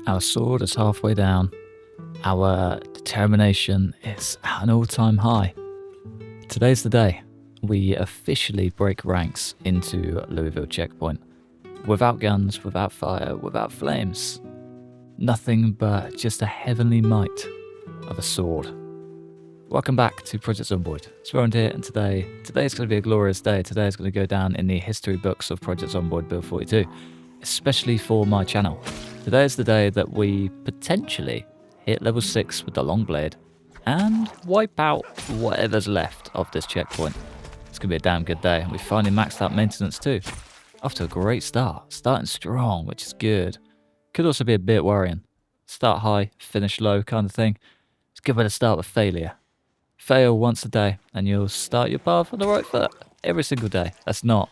Our sword is halfway down. Our determination is at an all-time high. Today's the day. We officially break ranks into Louisville checkpoint. Without guns, without fire, without flames. Nothing but just a heavenly might of a sword. Welcome back to Project Zomboid. It's Rowan here, and today's going to be a glorious day. Today is going to go down in the history books of Project Zomboid Build 42, especially for my channel. Today is the day that we potentially hit level 6 with the long blade and wipe out whatever's left of this checkpoint. It's going to be a damn good day. We finally maxed out maintenance too. Off to a great start. Starting strong, which is good. Could also be a bit worrying. Start high, finish low kind of thing. It's a good way to start with failure. Fail once a day and you'll start your path on the right foot every single day. That's not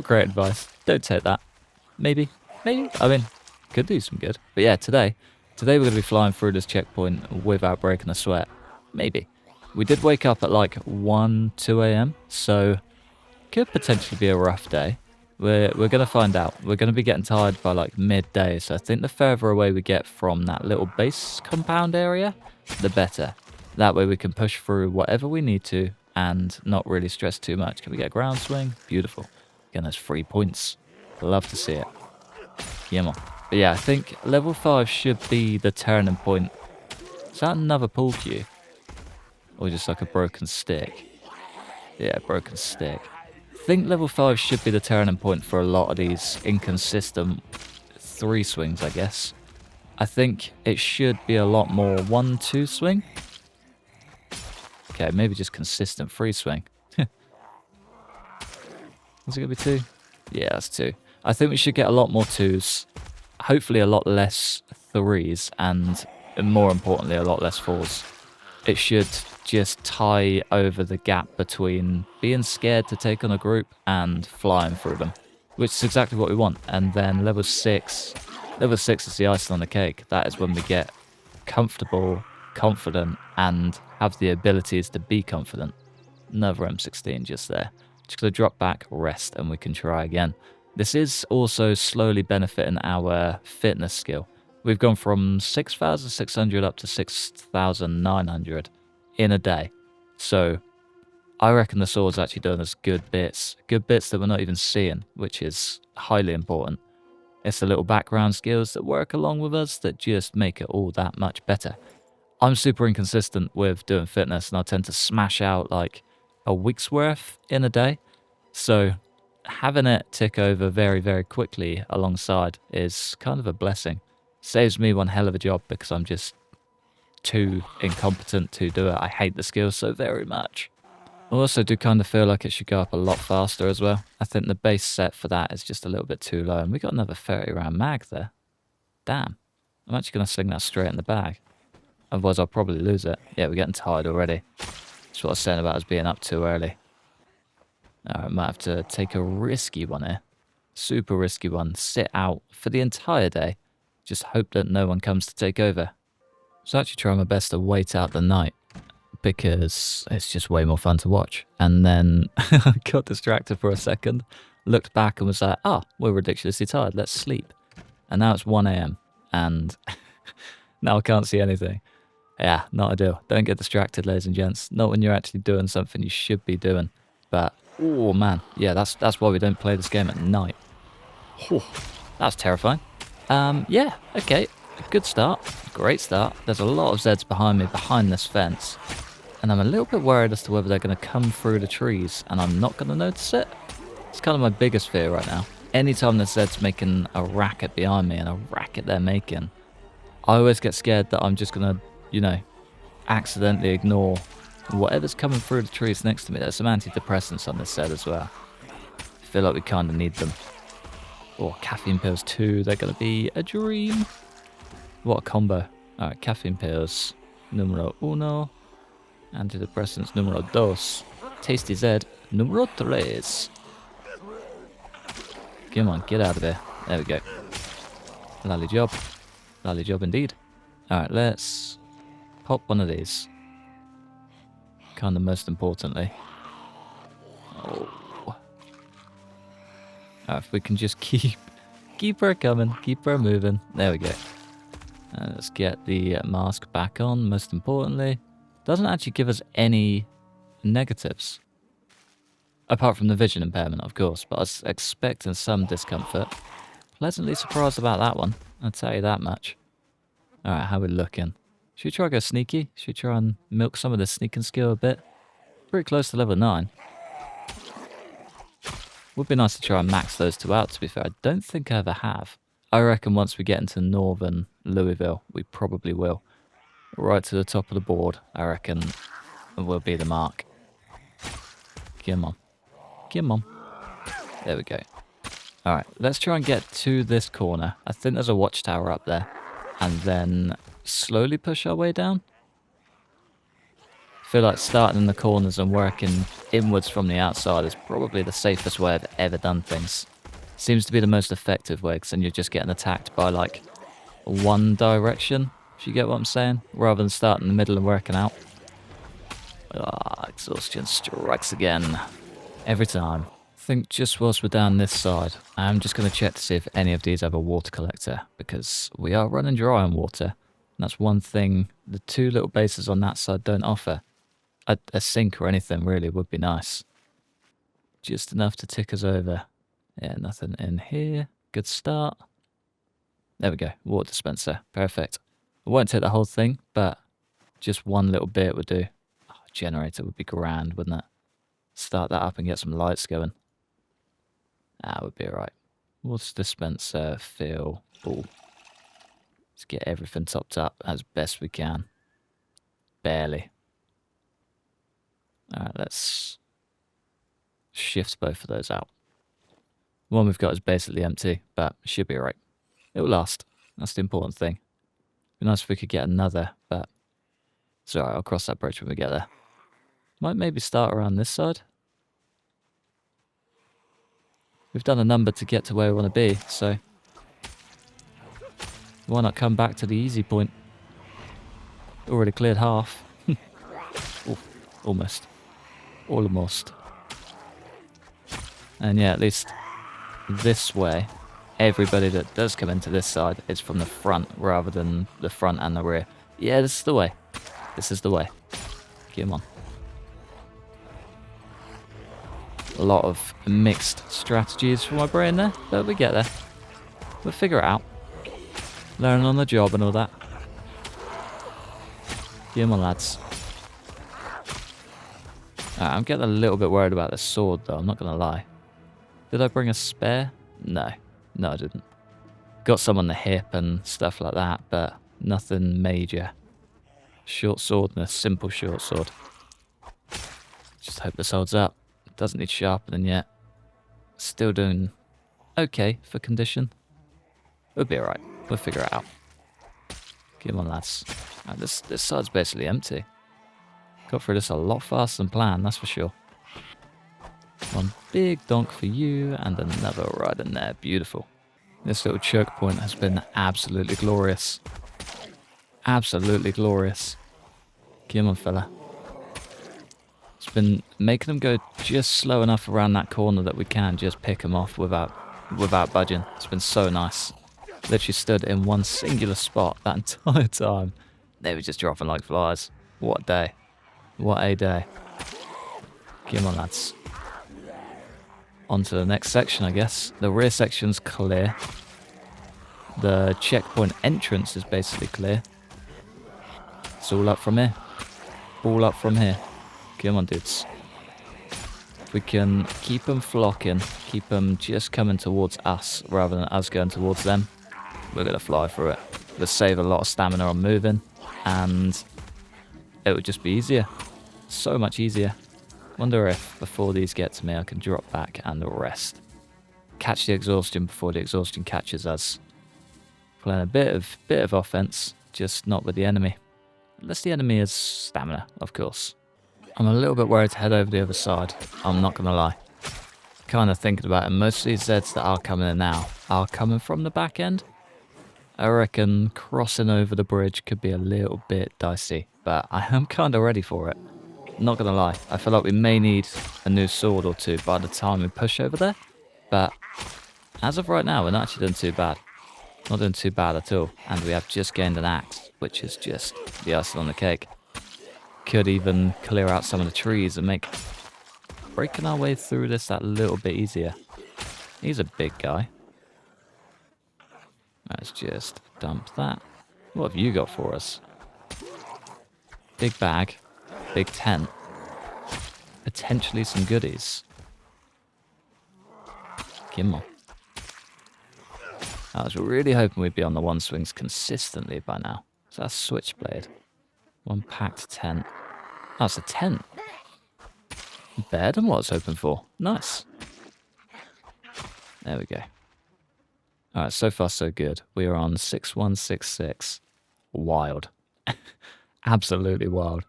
great advice. Don't take that. Maybe. I mean, could do some good. But yeah, today we're going to be flying through this checkpoint without breaking a sweat. Maybe. We did wake up at like 1, 2 a.m. So could potentially be a rough day. We're going to find out. We're going to be getting tired by like midday. So I think the further away we get from that little base compound area, the better. That way we can push through whatever we need to and not really stress too much. Can we get a ground swing? Beautiful. Again, those 3 points. Love to see it. Yeah, man. But yeah, I think level 5 should be the turning point. Is that another pull cue? Or just like a broken stick? Yeah, broken stick. I think level 5 should be the turning point for a lot of these inconsistent 3 swings, I guess. I think it should be a lot more 1-2 swing. Okay, maybe just consistent 3 swing. Is it going to be 2? Yeah, that's 2. I think we should get a lot more 2s. Hopefully a lot less 3s. And more importantly, a lot less 4s. It should just tie over the gap between being scared to take on a group and flying through them. Which is exactly what we want. And then level 6 is the icing on the cake. That is when we get comfortable, confident, and have the abilities to be confident. Another M16 just there. Just going to drop back, rest, and we can try again. This is also slowly benefiting our fitness skill. We've gone from 6,600 up to 6,900 in a day. So I reckon the sword's actually doing us good bits that we're not even seeing, which is highly important. It's the little background skills that work along with us that just make it all that much better. I'm super inconsistent with doing fitness, and I tend to smash out like a week's worth in a day. So having it tick over very, very quickly alongside is kind of a blessing. Saves me one hell of a job because I'm just too incompetent to do it. I hate the skill so very much. I also do kind of feel like it should go up a lot faster as well. I think the base set for that is just a little bit too low. And we got another 30 round mag there. Damn. I'm actually going to sling that straight in the bag. Otherwise I'll probably lose it. Yeah, we're getting tired already. That's what I was saying about us being up too early. Alright, might have to take a risky one here. Super risky one. Sit out for the entire day. Just hope that no one comes to take over. So actually trying my best to wait out the night, because it's just way more fun to watch. And then I got distracted for a second, looked back and was like, we're ridiculously tired, let's sleep. And now it's 1 a.m. and now I can't see anything. Yeah, not ideal. Don't get distracted, ladies and gents. Not when you're actually doing something you should be doing. But, oh man, yeah, that's why we don't play this game at night. Oh, that's terrifying. Yeah, okay, good start, great start. There's a lot of Zeds behind me, behind this fence. And I'm a little bit worried as to whether they're going to come through the trees and I'm not going to notice it. It's kind of my biggest fear right now. Anytime the Zed's making a racket behind me and a racket they're making, I always get scared that I'm just going to, accidentally ignore whatever's coming through the trees next to me. There's some antidepressants on this set as well. I feel like we kind of need them. Or caffeine pills too, they're going to be a dream. What a combo. Alright, caffeine pills, numero uno. Antidepressants, numero dos. Tasty Z, numero tres. Come on, get out of there. There we go. Lovely job. Lovely job indeed. Alright, let's pop one of these. Kind of most importantly. Oh. If we can just keep Keep her coming. Keep her moving. There we go. Let's get the mask back on, most importantly. Doesn't actually give us any negatives. Apart from the vision impairment, of course. But I was expecting some discomfort. Pleasantly surprised about that one. I'll tell you that much. Alright, how we looking? Should we try to go sneaky? Should we try and milk some of the sneaking skill a bit? Pretty close to level 9. Would be nice to try and max those two out, to be fair. I don't think I ever have. I reckon once we get into northern Louisville, we probably will. Right to the top of the board, I reckon, will be the mark. Come on. Come on. There we go. Alright, let's try and get to this corner. I think there's a watchtower up there. And then slowly push our way down. I feel like starting in the corners and working inwards from the outside is probably the safest way I've ever done things. Seems to be the most effective way, because then you're just getting attacked by like one direction, if you get what I'm saying, rather than starting in the middle and working out. Ah, exhaustion strikes again. Every time. I think just whilst we're down this side, I'm just going to check to see if any of these have a water collector, because we are running dry on water. And that's one thing the two little bases on that side don't offer. A sink or anything really would be nice. Just enough to tick us over. Yeah, nothing in here. Good start. There we go. Water dispenser. Perfect. I won't take the whole thing, but just one little bit would do. Oh, generator would be grand, wouldn't it? Start that up and get some lights going. That would be alright. Water dispenser, fill, all. Let's get everything topped up as best we can. Barely. Alright, let's shift both of those out. The one we've got is basically empty, but should be alright. It will last. That's the important thing. Be nice if we could get another, but it's alright, I'll cross that bridge when we get there. Might maybe start around this side. We've done a number to get to where we want to be, so why not come back to the easy point? Already cleared half. Ooh, almost. Almost. And yeah, at least this way, everybody that does come into this side is from the front rather than the front and the rear. Yeah, this is the way. This is the way. Come on. A lot of mixed strategies for my brain there, but we get there. We'll figure it out. Learn on the job and all that. Come on, lads. I'm getting a little bit worried about this sword, though, I'm not going to lie. Did I bring a spare? No. No, I didn't. Got some on the hip and stuff like that, but nothing major. Short sword and a simple short sword. Just hope this holds up. Doesn't need sharpening yet. Still doing okay for condition. We'll be alright. We'll figure it out. Come on, lads. Right, this side's basically empty. Got through this a lot faster than planned, that's for sure. One big donk for you, and another right in there. Beautiful. This little choke point has been absolutely glorious. Absolutely glorious. Come on, fella. It's been making them go just slow enough around that corner that we can just pick them off without budging. It's been so nice. Literally stood in one singular spot that entire time. They were just dropping like flies. What a day. What a day. Come on, lads. On to the next section, I guess. The rear section's clear. The checkpoint entrance is basically clear. It's all up from here. All up from here. Come on, dudes. If we can keep them flocking, keep them just coming towards us rather than us going towards them, we're going to fly through it. We'll save a lot of stamina on moving, and it would just be easier. So much easier. Wonder if before these get to me I can drop back and rest. Catch the exhaustion before the exhaustion catches us. Playing a bit of offense, just not with the enemy. Unless the enemy is stamina, of course. I'm a little bit worried to head over the other side, I'm not going to lie. Kind of thinking about it, most of these Zeds that are coming in now are coming from the back end. I reckon crossing over the bridge could be a little bit dicey, but I am kind of ready for it. Not going to lie, I feel like we may need a new sword or two by the time we push over there, but as of right now, we're not actually doing too bad. Not doing too bad at all. And we have just gained an axe, which is just the icing on the cake. Could even clear out some of the trees and make breaking our way through this that little bit easier. He's a big guy. Let's just dump that. What have you got for us? Big bag. Big tent. Potentially some goodies. Come on. I was really hoping we'd be on the one swings consistently by now. So that's switchblade. One packed tent. Oh, it's a tent. Better than what I was hoping for. Nice. There we go. Alright, so far so good. We are on 6166. Wild. Absolutely wild.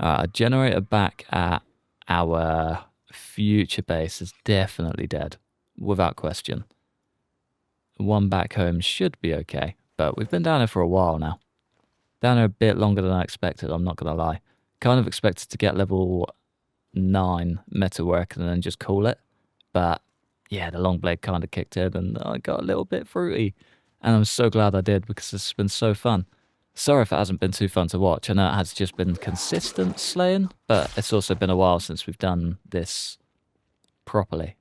Alright, a generator back at our future base is definitely dead. Without question. One back home should be okay, but we've been down here for a while now. Down here a bit longer than I expected, I'm not going to lie. Kind of expected to get level 9 metalwork and then just call it. But yeah, the long blade kind of kicked in and I got a little bit fruity. And I'm so glad I did because this has been so fun. Sorry if it hasn't been too fun to watch. I know it has just been consistent slaying, but it's also been a while since we've done this properly.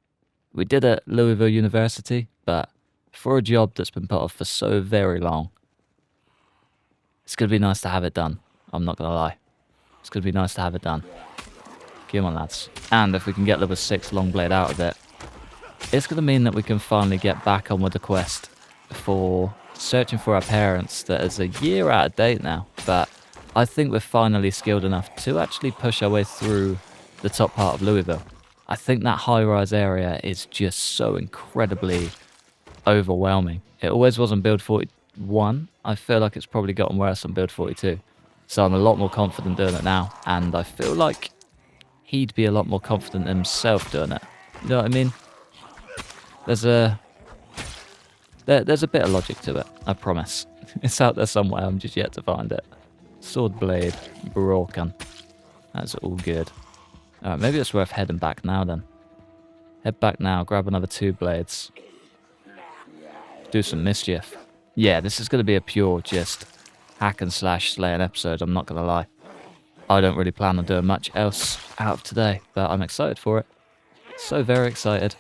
We did it at Louisville University, but for a job that's been put off for so very long, it's going to be nice to have it done. I'm not going to lie. It's going to be nice to have it done. Come on, lads. And if we can get level 6 long blade out of it, it's going to mean that we can finally get back on with the quest for searching for our parents that is a year out of date now. But I think we're finally skilled enough to actually push our way through the top part of Louisville. I think that high-rise area is just so incredibly overwhelming. It always was on build 41. I feel like it's probably gotten worse on build 42. So I'm a lot more confident doing it now. And I feel like he'd be a lot more confident himself doing it. You know what I mean? There's a bit of logic to it, I promise. It's out there somewhere, I'm just yet to find it. Sword blade, broken. That's all good. Alright, maybe it's worth heading back now then. Head back now, grab another 2 blades. Do some mischief. Yeah, this is going to be a pure just hack and slash slaying episode, I'm not going to lie. I don't really plan on doing much else out of today, but I'm excited for it. So very excited.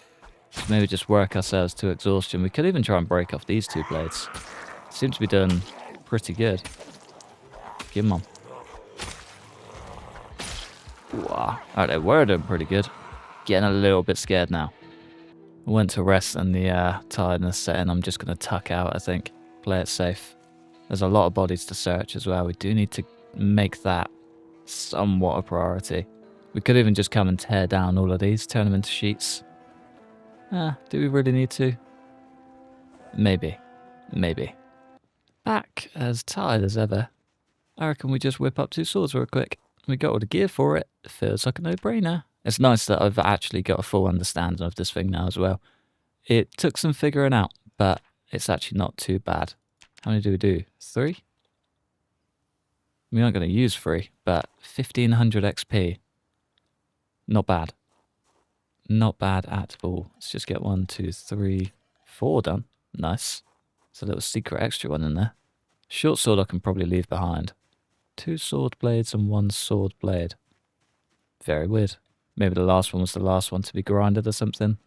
Maybe just work ourselves to exhaustion. We could even try and break off these 2 blades. Seem to be doing pretty good. Come on. Wow. Alright, they were doing pretty good. Getting a little bit scared now. I went to rest and the tiredness set in. I'm just going to tuck out, I think. Play it safe. There's a lot of bodies to search as well. We do need to make that somewhat a priority. We could even just come and tear down all of these, turn them into sheets. Do we really need to? Maybe. Maybe. Back as tired as ever. I reckon we just whip up 2 swords real quick. We got all the gear for it. It feels like a no-brainer. It's nice that I've actually got a full understanding of this thing now as well. It took some figuring out, but it's actually not too bad. How many do we do? 3? We aren't going to use 3, but 1500 XP. Not bad. Not bad at all. Let's just get 1, 2, 3, 4 done. Nice. There's a little secret extra one in there. Short sword I can probably leave behind. 2 sword blades and 1 sword blade. Very weird. Maybe the last one was the last one to be grinded or something.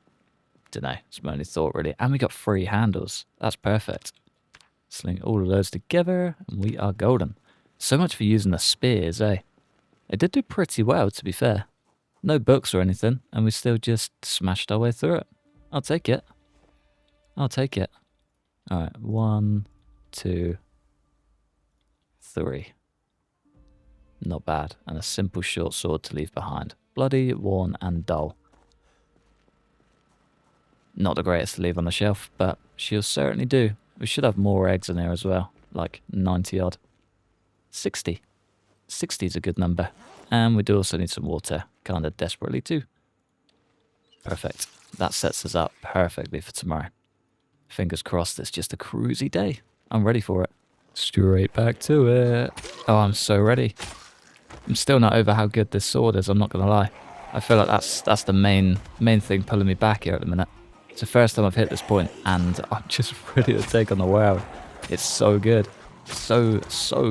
Dunno. It's my only thought really. And we got 3 handles. That's perfect. Sling all of those together and we are golden. So much for using the spears, eh? It did do pretty well, to be fair. No books or anything, and we still just smashed our way through it. I'll take it. I'll take it. Alright, 1, 2, 3. Not bad. And a simple short sword to leave behind. Bloody, worn, and dull. Not the greatest to leave on the shelf, but she'll certainly do. We should have more eggs in here as well. Like 90 odd. 60. 60 is a good number. And we do also need some water. Kind of desperately too. Perfect. That sets us up perfectly for tomorrow. Fingers crossed it's just a cruisy day. I'm ready for it. Straight back to it. Oh, I'm so ready. I'm still not over how good this sword is, I'm not going to lie. I feel like that's the main thing pulling me back here at the minute. It's the first time I've hit this point, and I'm just ready to take on the world. It's so good. So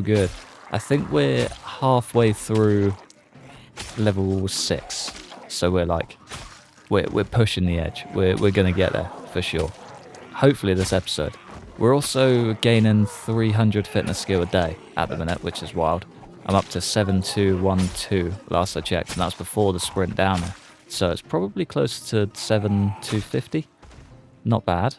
good. I think we're halfway through level 6. So we're like, we're pushing the edge. We're going to get there, for sure. Hopefully this episode. We're also gaining 300 fitness skill a day at the minute, which is wild. I'm up to 7212 last I checked, and that's before the sprint down there. So it's probably close to 7250. Not bad.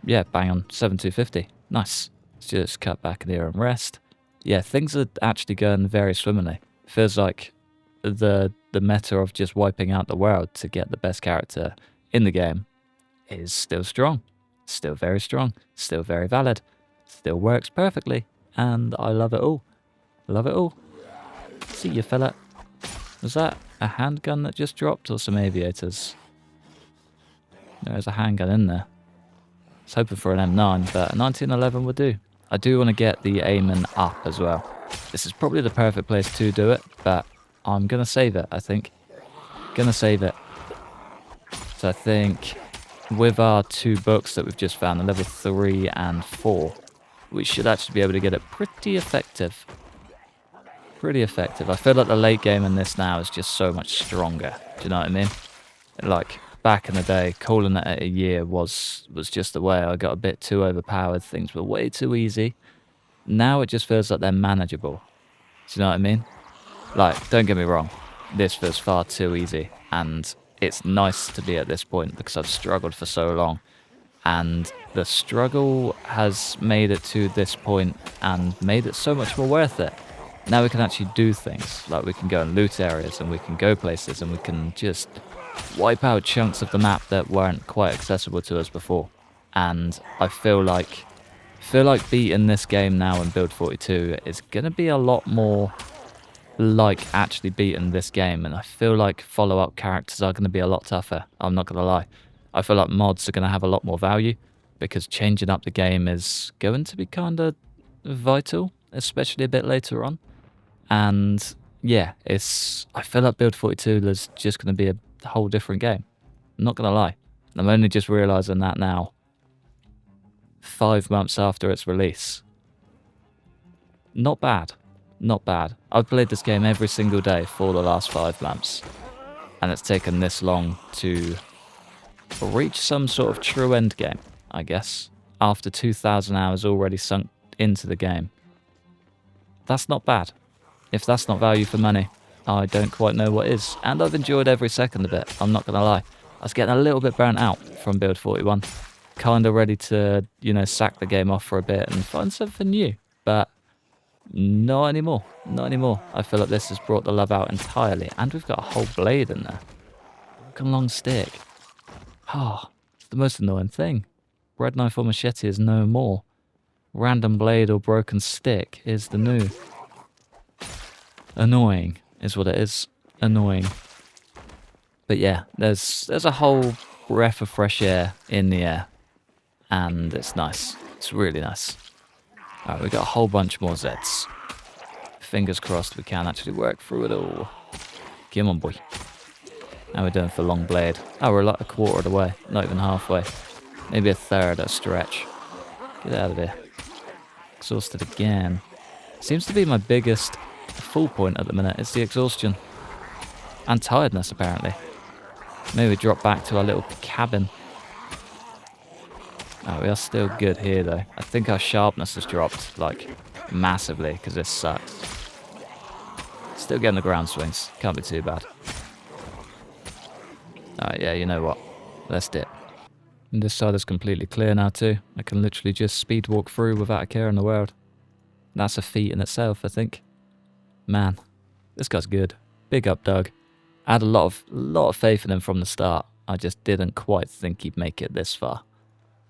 Yeah, bang on, 7250. Nice. Let's just cut back in here and rest. Yeah, things are actually going very swimmingly. Feels like the meta of just wiping out the world to get the best character in the game is still strong. Still very strong. Still very valid. Still works perfectly. And I love it all. Love it all. See you, fella. Was that a handgun that just dropped or some aviators? There's a handgun in there. I was hoping for an M9, but a 1911 would do. I do want to get the aiming up as well. This is probably the perfect place to do it, but I'm going to save it, I think. Gonna save it. So I think with our 2 books that we've just found, the level 3 and 4, we should actually be able to get it pretty effective. Pretty effective. I feel like the late game in this now is just so much stronger. Do you know what I mean? Like, back in the day, calling it at a year was just the way. I got a bit too overpowered. Things were way too easy. Now it just feels like they're manageable. Do you know what I mean? Like, don't get me wrong. This feels far too easy. And it's nice to be at this point because I've struggled for so long. And the struggle has made it to this point and made it so much more worth it. Now we can actually do things, like we can go and loot areas and we can go places and we can just wipe out chunks of the map that weren't quite accessible to us before. And I feel like beating this game now in Build 42 is going to be a lot more like actually beating this game, and I feel like follow-up characters are going to be a lot tougher. I'm not going to lie. I feel like mods are going to have a lot more value because changing up the game is going to be kind of vital, especially a bit later on. And yeah, I feel like Build 42 is just going to be a whole different game. I'm not going to lie. I'm only just realising that now, 5 months after its release. Not bad. Not bad. I've played this game every single day for the last 5 months. And it's taken this long to reach some sort of true end game, I guess, after 2,000 hours already sunk into the game. That's not bad. If that's not value for money, I don't quite know what is. And I've enjoyed every second of it, I'm not going to lie. I was getting a little bit burnt out from Build 41. Kind of ready to, sack the game off for a bit and find something new. But not anymore. Not anymore. I feel like this has brought the love out entirely. And we've got a whole blade in there. Broken long stick. It's the most annoying thing. Bread knife or machete is no more. Random blade or broken stick is the new. Annoying is what it is. Annoying. But yeah, there's a whole breath of fresh air in the air. And it's nice. It's really nice. Alright, we got a whole bunch more Zeds. Fingers crossed we can actually work through it all. Come on, boy. How are we doing for long blade? Oh, we're like a quarter of the way. Not even halfway. Maybe a third at a stretch. Get out of here. Exhausted again. Seems to be my biggest full point at the minute. It's the exhaustion. And tiredness, apparently. Maybe we drop back to our little cabin. Oh, we are still good here, though. I think our sharpness has dropped, like, massively, because this sucks. Still getting the ground swings. Can't be too bad. Alright, yeah, you know what? Let's dip. And this side is completely clear now, too. I can literally just speed walk through without a care in the world. That's a feat in itself, I think. Man, this guy's good. Big up, Doug. I had a lot of faith in him from the start. I just didn't quite think he'd make it this far.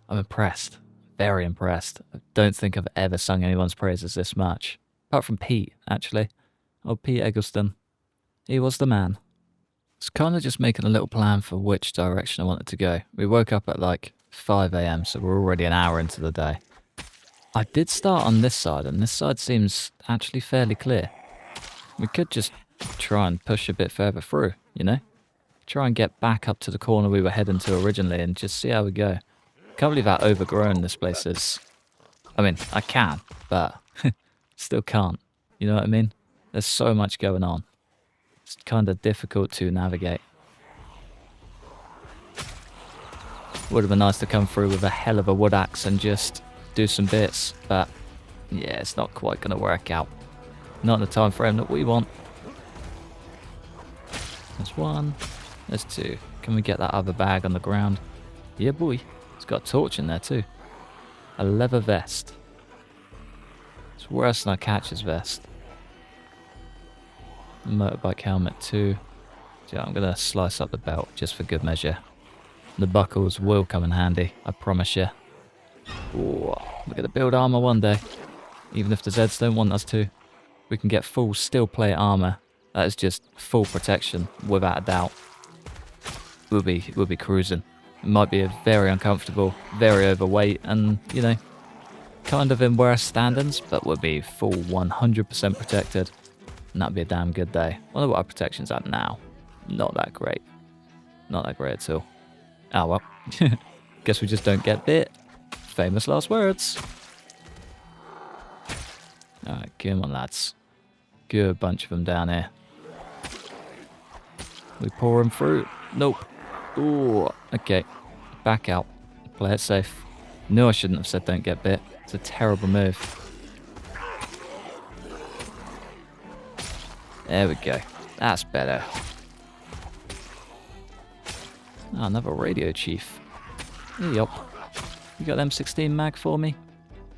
I'm impressed. Very impressed. I don't think I've ever sung anyone's praises this much. Apart from Pete, actually. Oh, Pete Eggleston. He was the man. I was kind of just making a little plan for which direction I wanted to go. We woke up at like 5 AM, so we're already an hour into the day. I did start on this side, and this side seems actually fairly clear. We could just try and push a bit further through, you know? try and get back up to the corner we were heading to originally and just see how we go. Can't believe how overgrown this place is. I mean, I can, but still can't. You know what I mean? There's so much going on. It's kind of difficult to navigate. Would have been nice to come through with a hell of a wood axe and just do some bits, but yeah, it's not quite going to work out. Not in the time frame that we want. There's one. There's two. Can we get that other bag on the ground? Yeah, boy. It's got a torch in there too. A leather vest. It's worse than a catcher's vest. Motorbike helmet too. So yeah, I'm going to slice up the belt just for good measure. The buckles will come in handy, I promise you. Ooh, we're going to build armor one day. Even if the Zeds don't want us to. We can get full steel plate armor. That is just full protection, without a doubt. We'll be cruising. It might be very uncomfortable, very overweight, and, you know, kind of in worse standings, but we'll be full 100% protected. And that'd be a damn good day. Wonder what our protection's at now. Not that great. Not that great at all. Oh well. Guess we just don't get bit. Famous last words. Alright, come on lads. Good bunch of them down here. We pour them through. Nope. Ooh, okay. Back out. Play it safe. No, I shouldn't have said don't get bit. It's a terrible move. There we go. That's better. Oh, another radio chief. Yup. You got M16 mag for me?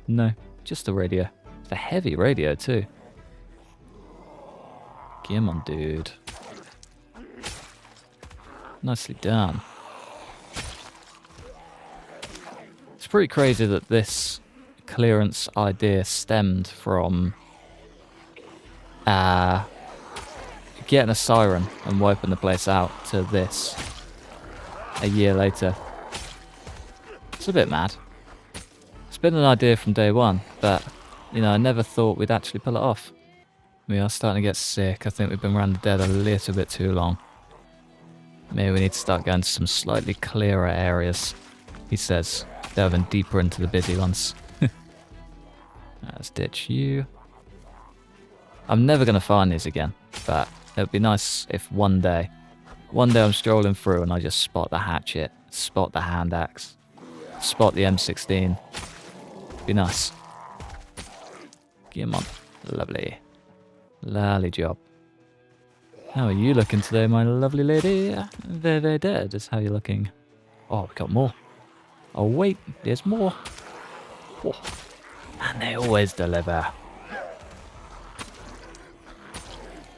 No, just a radio. It's a heavy radio too. Come on, dude. Nicely done. It's pretty crazy that this clearance idea stemmed from getting a siren and wiping the place out to this a year later. It's a bit mad. It's been an idea from day one, but, you know, I never thought we'd actually pull it off. We are starting to get sick. I think we've been around the dead a little bit too long. Maybe we need to start going to some slightly clearer areas, he says, delving deeper into the busy ones. Let's ditch you. I'm never going to find these again, but it would be nice if one day I'm strolling through and I just spot the hatchet, spot the hand axe, spot the M16. Be nice. Come on. Lovely. Lovely job. How are you looking today, my lovely lady? Very, very dead is how you're looking. Oh, we got more. Oh, wait, there's more. Oh. And they always deliver.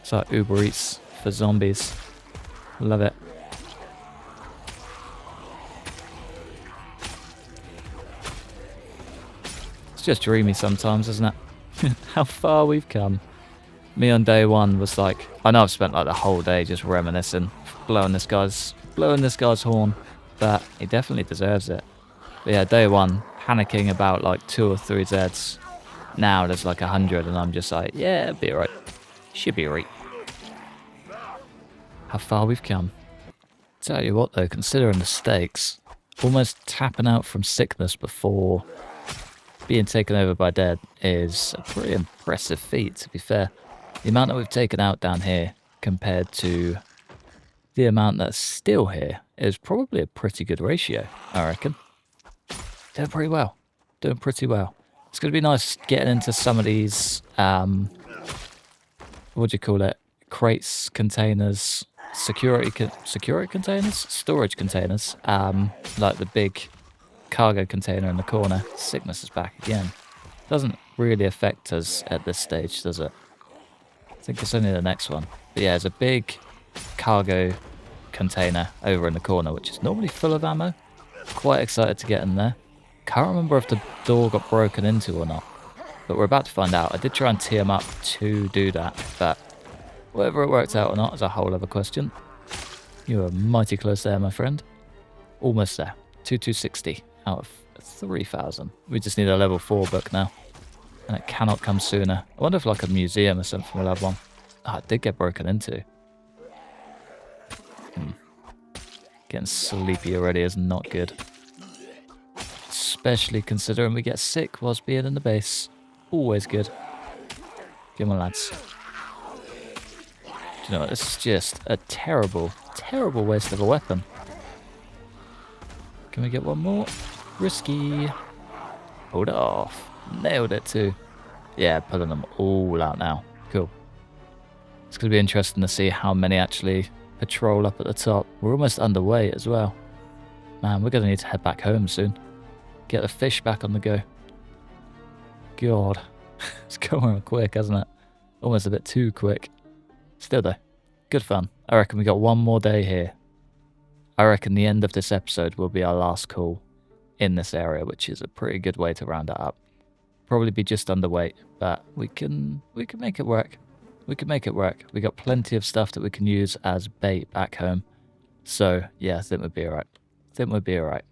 It's like Uber Eats for zombies. Love it. It's just dreamy sometimes, isn't it? How far we've come. Me on day one was like, I know I've spent like the whole day just reminiscing, blowing this guy's horn, but he definitely deserves it. But yeah, day one, panicking about like 2 or 3 Zeds. Now there's like 100 and I'm just like, yeah, it'll be alright. Should be alright. How far we've come. Tell you what though, considering the stakes, almost tapping out from sickness before being taken over by dead is a pretty impressive feat, to be fair. The amount that we've taken out down here compared to the amount that's still here is probably a pretty good ratio, I reckon. Doing pretty well. Doing pretty well. It's going to be nice getting into some of these, what do you call it? Crates, containers, security containers? Storage containers. Like the big cargo container in the corner. Sickness is back again. Doesn't really affect us at this stage, does it? I think it's only the next one. But yeah, there's a big cargo container over in the corner, which is normally full of ammo. Quite excited to get in there. Can't remember if the door got broken into or not, but we're about to find out. I did try and tee him up to do that, but whether it worked out or not is a whole other question. You were mighty close there, my friend. Almost there. 2260 out of 3000. We just need a level 4 book now, and it cannot come sooner. I wonder if like a museum or something will have one. Oh, it did get broken into. Getting sleepy already is not good. Especially considering we get sick whilst being in the base. Always good. Come on, lads. Do you know what? This is just a terrible, terrible waste of a weapon. Can we get one more? Risky. Pulled it off. Nailed it too. Yeah, pulling them all out now. Cool. It's going to be interesting to see how many actually patrol up at the top. We're almost underweight as well. Man, we're going to need to head back home soon. Get the fish back on the go. God. It's going on quick, hasn't it? Almost a bit too quick. Still though, good fun. I reckon we got one more day here. I reckon the end of this episode will be our last call in this area, which is a pretty good way to round it up. Probably be just underweight, but we can make it work. We can make it work. We got plenty of stuff that we can use as bait back home. So yeah, I think we'll be alright.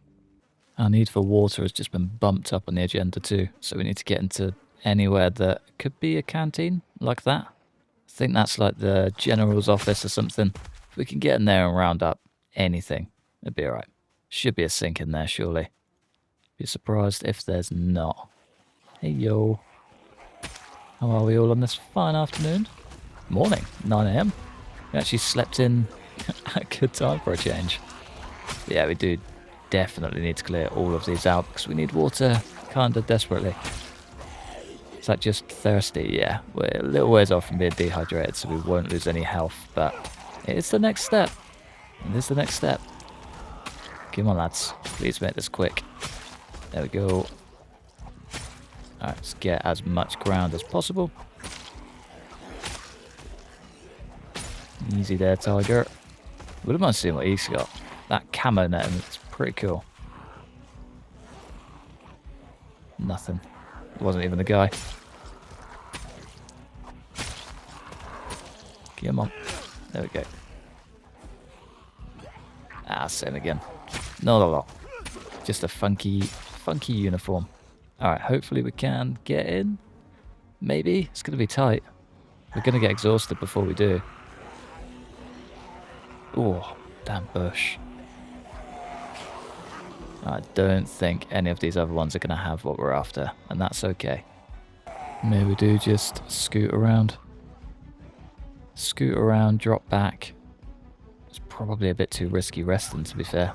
Our need for water has just been bumped up on the agenda too, so we need to get into anywhere that could be a canteen like that. I think that's like the general's office or something. If we can get in there and round up anything, it'd be alright. Should be a sink in there, surely. Be surprised if there's not. Hey yo. How are we all on this fine afternoon? Morning, 9 AM. We actually slept in at a good time for a change. But yeah, we do definitely need to clear all of these out because we need water kind of desperately. Is that just thirsty? Yeah, we're a little ways off from being dehydrated, so we won't lose any health, but it's the next step. It is the next step. Come on, lads. Please make this quick. There we go. Alright, let's get as much ground as possible. Easy there, Tiger. Wouldn't mind seeing what he's got. That camo net, it's pretty cool. Nothing. It wasn't even the guy. Come on. There we go. Ah, same again. Not a lot. Just a funky uniform. Alright, hopefully we can get in. Maybe. It's going to be tight. We're going to get exhausted before we do. Oh, damn bush. I don't think any of these other ones are going to have what we're after, and that's okay. Maybe we do just scoot around. Scoot around, drop back. It's probably a bit too risky resting, to be fair.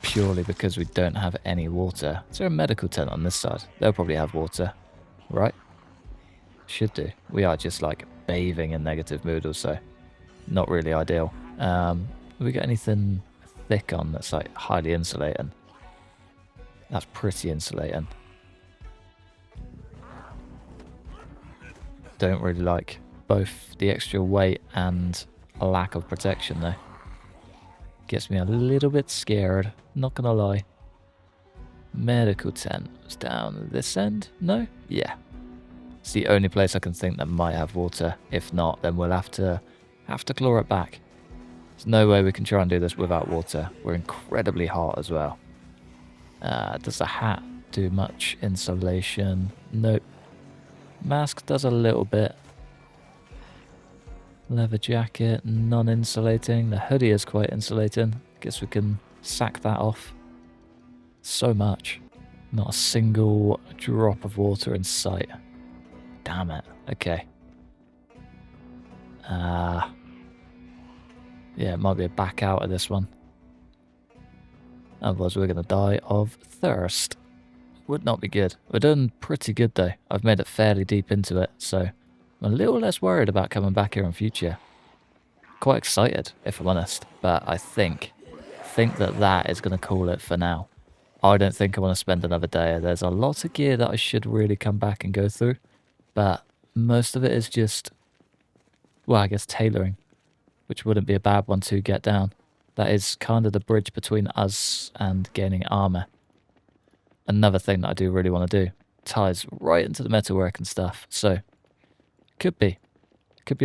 Purely because we don't have any water. Is there a medical tent on this side? They'll probably have water, right? Should do. We are just like bathing in negative mood, so not really ideal. Have we got anything thick on that's like highly insulating? That's pretty insulating. Don't really like both the extra weight and a lack of protection though. Gets me a little bit scared, not gonna lie. Medical tent is down this end? No? Yeah. It's the only place I can think that might have water. If not, then we'll have to claw it back. There's no way we can try and do this without water. We're incredibly hot as well. Does the hat do much insulation? Nope. Mask does a little bit. Leather jacket, non-insulating. The hoodie is quite insulating. Guess we can sack that off. So much. Not a single drop of water in sight. Damn it. Okay. Yeah, it might be a back out of this one. Otherwise we're going to die of thirst. Would not be good. We're doing pretty good though. I've made it fairly deep into it, so I'm a little less worried about coming back here in future. Quite excited, if I'm honest, but I think that is going to call it for now. I don't think I want to spend another day. There's a lot of gear that I should really come back and go through, but most of it is just, well, I guess tailoring, which wouldn't be a bad one to get down. That is kind of the bridge between us and gaining armor. Another thing that I do really want to do ties right into the metalwork and stuff, so could be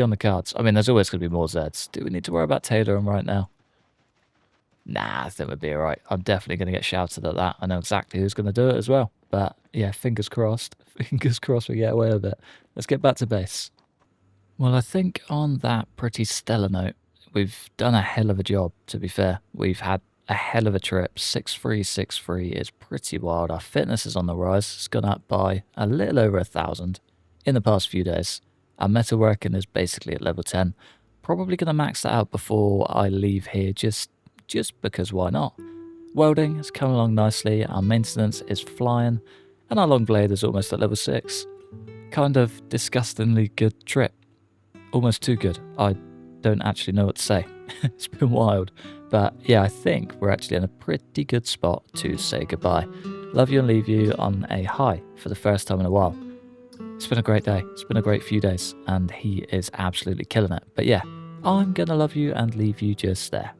on the cards. I mean, there's always going to be more Zeds. Do we need to worry about tailoring right now? Nah, I think we'd be alright. I'm definitely going to get shouted at that. I know exactly who's going to do it as well. But yeah, fingers crossed. Fingers crossed we get away with it. Let's get back to base. Well, I think on that pretty stellar note, we've done a hell of a job, to be fair. We've had a hell of a trip. 6-3, 6-3 is pretty wild. Our fitness is on the rise. It's gone up by a little over 1,000 in the past few days. Our metalworking is basically at level 10. Probably going to max that out before I leave here, just because why not? Welding has come along nicely. Our maintenance is flying. And our long blade is almost at level 6. Kind of disgustingly good trip. Almost too good. I don't actually know what to say. It's been wild. But yeah, I think we're actually in a pretty good spot to say goodbye. Love you and leave you on a high for the first time in a while. It's been a great day. It's been a great few days. And he is absolutely killing it. But yeah, I'm going to love you and leave you just there.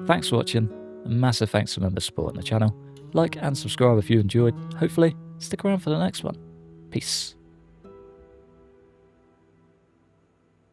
Thanks for watching. A massive thanks for members supporting the channel. Like and subscribe if you enjoyed. Hopefully, stick around for the next one. Peace.